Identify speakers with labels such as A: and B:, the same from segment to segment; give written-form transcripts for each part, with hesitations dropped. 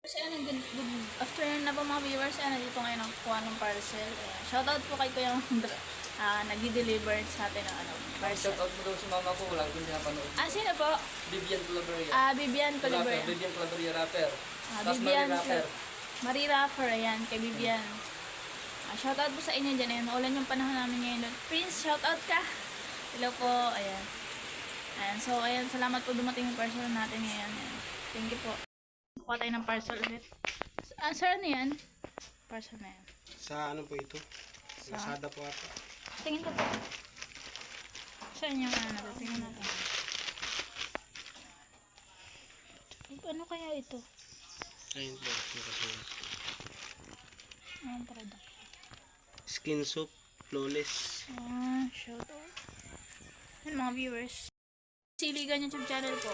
A: Kasi good afternoon na po mga viewers. Dito ngayon ang kuha ng parcel. Shoutout po kay Kuya nag-deliver sa atin ng parcel.
B: Shoutout mo daw sa mama ko, wala akong pinapanood.
A: Sino po?
B: Vivian Colaveria.
A: Vivian Colaveria.
B: Vivian Colaveria rapper.
A: Vivian
B: rapper.
A: Marie Rapper, ayan, kay Vivian. Shoutout po sa inyo dyan. Ayan, maulan yung panahon namin ngayon. Prince, shoutout ka! Hello po, ayan. So, ayan, salamat po dumating yung parcel natin ngayon. Ayan. Thank you po. Kuha tayo ng parcel ulit. Sir, ano yan? Parcel na yan.
C: Sa ano po ito? Lazada po ata.
A: Tingin ko po. Saan yung ano natin? Tingin natin. Ano kaya ito?
C: Ayun po.
A: Anong product?
C: Skin soap, flawless.
A: Shoutout. Yan mga viewers. Siligan YouTube channel po.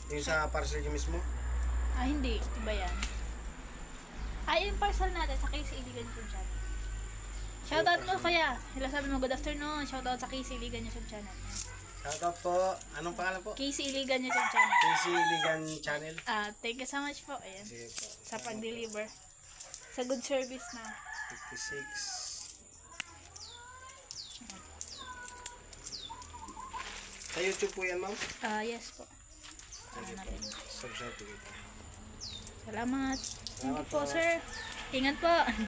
C: Yung sa parcel niyo mismo?
A: Hindi. Iba yan. Yung parcel natin sa Casey Iligan YouTube channel. Shoutout mo kaya. Hello, sabi mo, good afternoon. Shoutout sa Casey Iligan YouTube channel.
C: Shoutout po. Anong pangalan po?
A: Casey Iligan YouTube channel.
C: Casey Ligan Channel.
A: Thank you so much po. Ayan.
C: Sige po.
A: Sa pag-deliver. Sa good service na.
C: 56. Sa YouTube po yan, ma'am?
A: Yes po. Natin.
C: Subscribe po ito.
A: Salamat. Thank you po,
C: po.
A: sir. Ingat po.